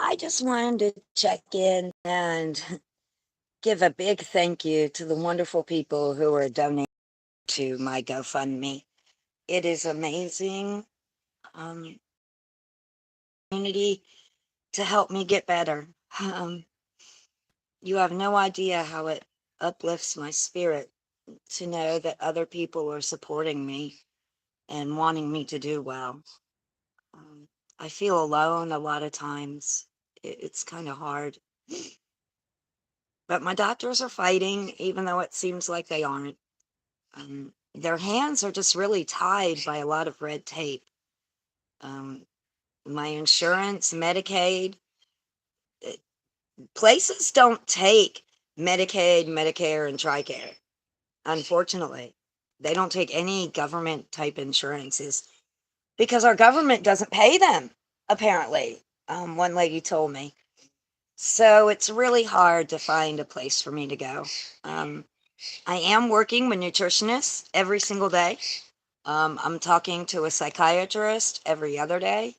I just wanted to check in and give a big thank you to the wonderful people who are donating to my GoFundMe. It is amazing um, community to help me get better. Um, you have no idea how it uplifts my spirit to know that other people are supporting me and wanting me to do well. Um, I feel alone a lot of times. It's kind of hard. But my doctors are fighting, even though it seems like they aren't. Their hands are just really tied by a lot of red tape. Um, my insurance, Medicaid, it, places don't take Medicaid, Medicare, and TRICARE. Unfortunately, they don't take any government type insurances because our government doesn't pay them, apparently. One lady told me. So it's really hard to find a place for me to go. Um, I am working with nutritionists every single day. I'm talking to a psychiatrist every other day.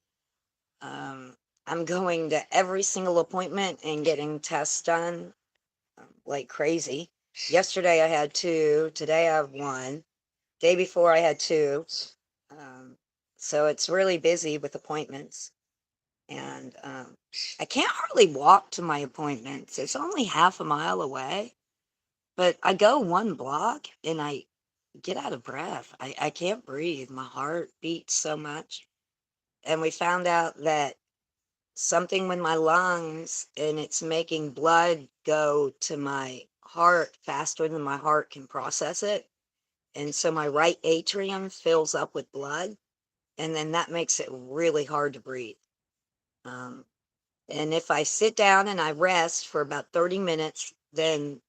Um, I'm going to every single appointment and getting tests done like crazy. Yesterday I had two. Today I have one. Day before I had two. Um, so it's really busy with appointments. And I can't hardly walk to my appointments. It's only half a mile away. But I go one block and I get out of breath. I can't breathe. My heart beats so much. And we found out that something with my lungs and it's making blood go to my heart faster than my heart can process it. And so my right atrium fills up with blood. And then that makes it really hard to breathe. Um, and if I sit down and I rest for about 30 minutes, then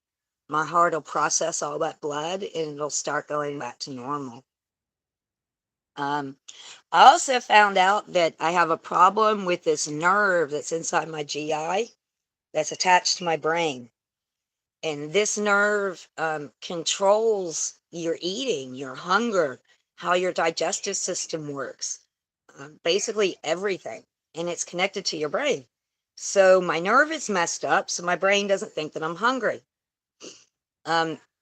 my heart will process all that blood and it'll start going back to normal. Um, I also found out that I have a problem with this nerve that's inside my GI that's attached to my brain. And this nerve controls your eating, your hunger, how your digestive system works, basically everything. And it's connected to your brain. So my nerve is messed up, so my brain doesn't think that I'm hungry.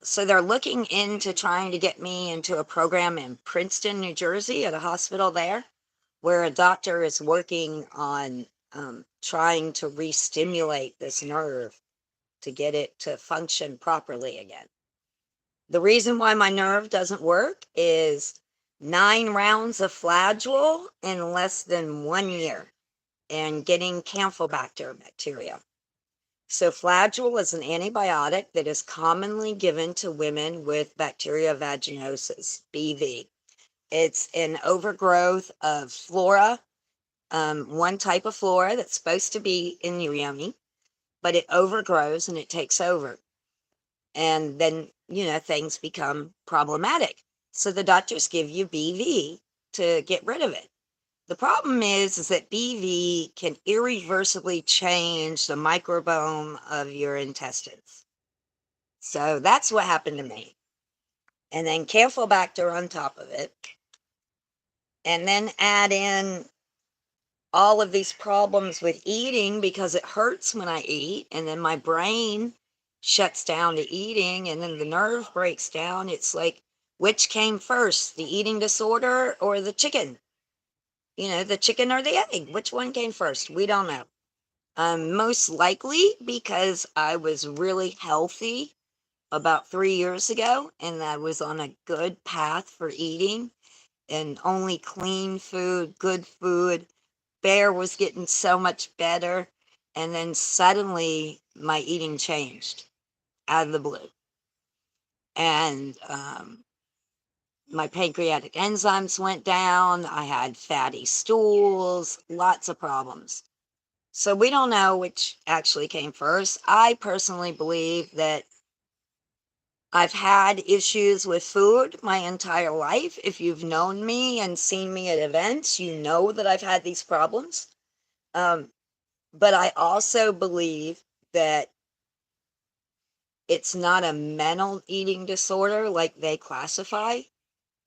So they're looking into trying to get me into a program in Princeton, New Jersey, at a hospital there, where a doctor is working on trying to re-stimulate this nerve to get it to function properly again. The reason why my nerve doesn't work is 9 rounds of Flagyl in less than 1 year and getting Campylobacter bacteria. So Flagyl is an antibiotic that is commonly given to women with bacteria vaginosis, BV. It's an overgrowth of flora, one type of flora that's supposed to be in your yoni, but it overgrows and it takes over. And then, things become problematic. So the doctors give you BV to get rid of it. The problem is that BV can irreversibly change the microbiome of your intestines. So that's what happened to me. And then Campylobacter on top of it. And then add in all of these problems with eating because it hurts when I eat. And then my brain shuts down to eating. And then the nerve breaks down. It's like, which came first, the eating disorder or the chicken? The chicken or the egg? Which one came first? We don't know. Most likely because I was really healthy about 3 years ago and I was on a good path for eating and only clean food, good food. Bear was getting so much better. And then suddenly my eating changed out of the blue. And my pancreatic enzymes went down. I had fatty stools, lots of problems. So we don't know which actually came first. I personally believe that I've had issues with food my entire life. If you've known me and seen me at events, you know that I've had these problems. Um, but I also believe that it's not a mental eating disorder like they classify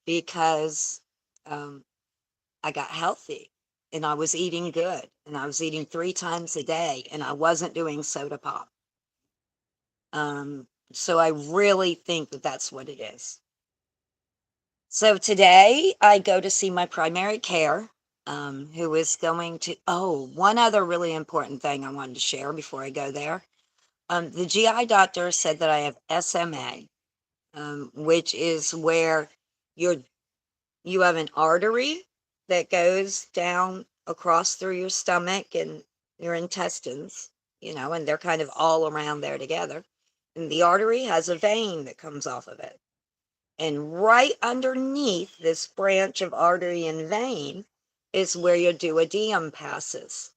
because I got healthy. and I was eating good, and I was eating 3 times a day, and I wasn't doing soda pop. So I really think that that's what it is. So today I go to see my primary care, who is going to, oh, one other really important thing I wanted to share before I go there. The GI doctor said that I have SMA, which is where you're you have an artery that goes down across through your stomach and your intestines, and they're kind of all around there together. And the artery has a vein that comes off of it. And right underneath this branch of artery and vein is where your duodenum passes.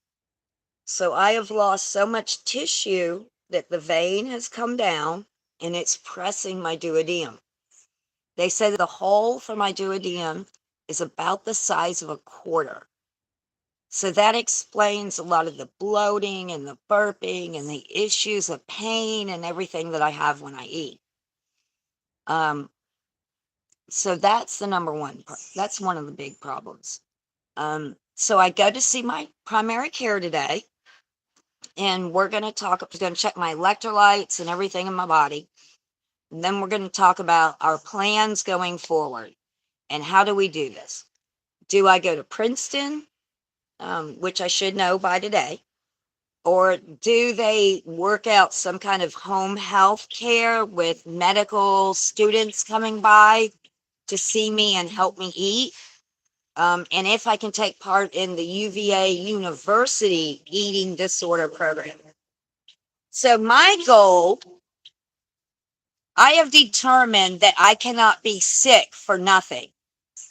So I have lost so much tissue that the vein has come down and it's pressing my duodenum. They say the hole for my duodenum is about the size of a quarter. So that explains a lot of the bloating and the burping and the issues of pain and everything that I have when I eat. So that's the number one. That's one of the big problems. So I go to see my primary care today, and we're going to check my electrolytes and everything in my body. And then we're going to talk about our plans going forward and how do we do this? Do I go to Princeton, which I should know by today, or do they work out some kind of home health care with medical students coming by to see me and help me eat? And if I can take part in the UVA University eating disorder program. So my goal, I have determined that I cannot be sick for nothing,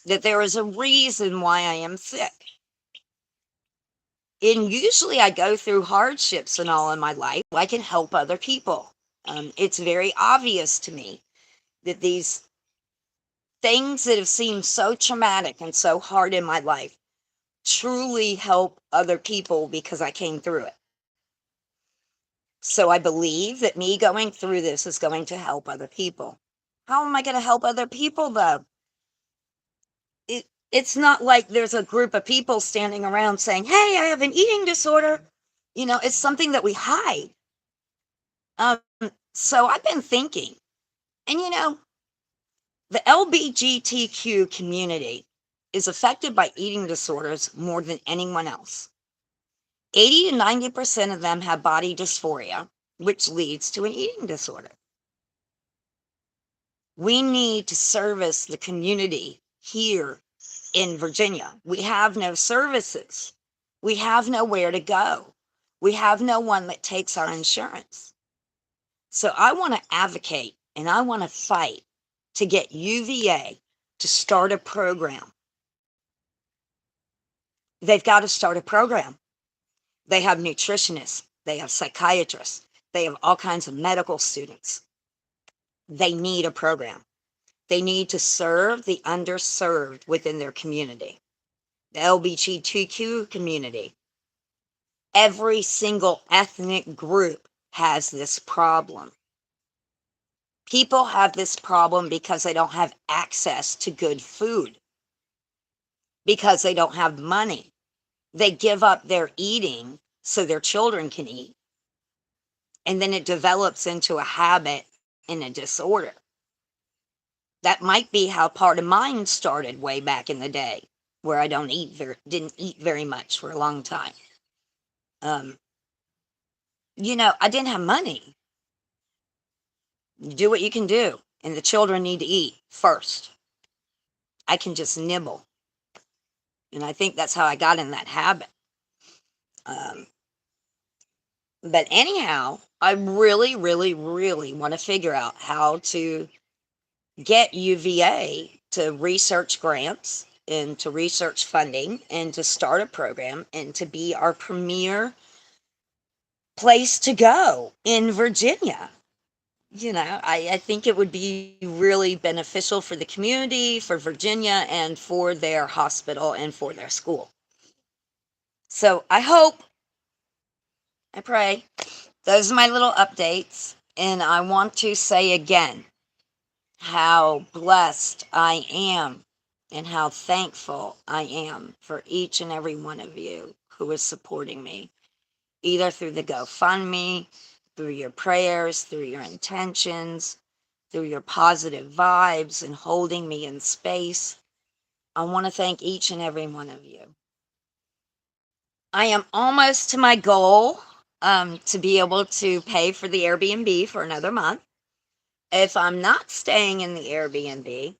that there is a reason why I am sick. And usually I go through hardships and all in my life. I can help other people. It's very obvious to me that these things that have seemed so traumatic and so hard in my life truly help other people because I came through it. So I believe that me going through this is going to help other people. How am I going to help other people though? It's not like there's a group of people standing around saying, "Hey, I have an eating disorder." It's something that we hide. Um, so I've been thinking, and the LGBTQ community is affected by eating disorders more than anyone else. 80 to 90% of them have body dysphoria, which leads to an eating disorder. We need to service the community here in Virginia. We have no services. We have nowhere to go. We have no one that takes our insurance. So I want to advocate and I want to fight to get UVA to start a program. They've got to start a program. They have nutritionists, they have psychiatrists, they have all kinds of medical students. They need a program. They need to serve the underserved within their community, the LGBTQ community. Every single ethnic group has this problem. People have this problem because they don't have access to good food, because they don't have money. They give up their eating so their children can eat. And then it develops into a habit and a disorder. That might be how part of mine started way back in the day, where I didn't eat very much for a long time. I didn't have money. You do what you can do, and the children need to eat first. I can just nibble. And I think that's how I got in that habit. But anyhow, I really, really, really want to figure out how to get UVA to research grants and to research funding and to start a program and to be our premier place to go in Virginia. I think it would be really beneficial for the community, for Virginia, and for their hospital and for their school. So I pray, those are my little updates. And I want to say again how blessed I am and how thankful I am for each and every one of you who is supporting me, either through the GoFundMe, through your prayers, through your intentions, through your positive vibes and holding me in space. I want to thank each and every one of you. I am almost to my goal to be able to pay for the Airbnb for another month. If I'm not staying in the Airbnb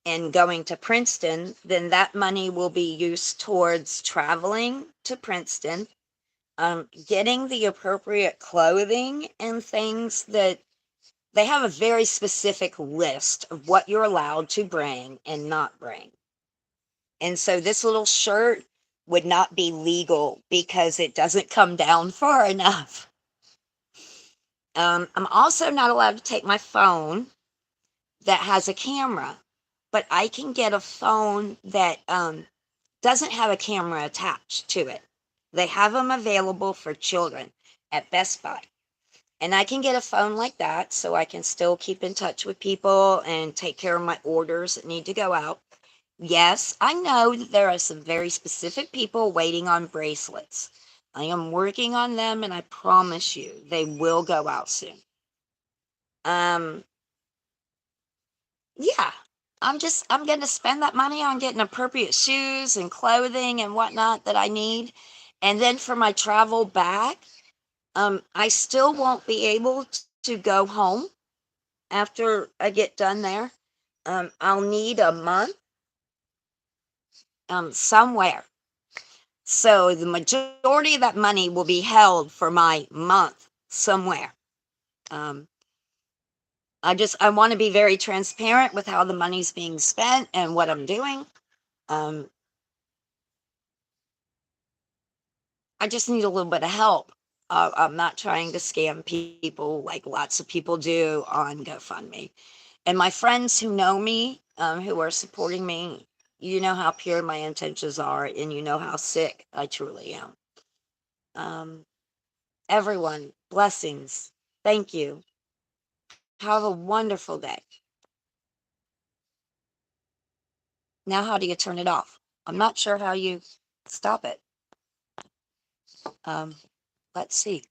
and going to Princeton, then that money will be used towards traveling to Princeton, getting the appropriate clothing and things that they have a very specific list of what you're allowed to bring and not bring. And so this little shirt would not be legal because it doesn't come down far enough. I'm also not allowed to take my phone that has a camera, but I can get a phone that doesn't have a camera attached to it. They have them available for children at Best Buy. And I can get a phone like that so I can still keep in touch with people and take care of my orders that need to go out. Yes, I know that there are some very specific people waiting on bracelets. I am working on them and I promise you they will go out soon. Um, yeah, I'm going to spend that money on getting appropriate shoes and clothing and whatnot that I need. And then for my travel back, I still won't be able to go home after I get done there. I'll need a month somewhere. So the majority of that money will be held for my month somewhere. Um, I want to be very transparent with how the money's being spent and what I'm doing. Um, I just need a little bit of help. I'm not trying to scam people like lots of people do on GoFundMe. And my friends who know me, who are supporting me, you know how pure my intentions are, and you know how sick I truly am. Um, Everyone, blessings. Thank you. Have a wonderful day. Now, how do you turn it off? I'm not sure how you stop it. Um, let's see.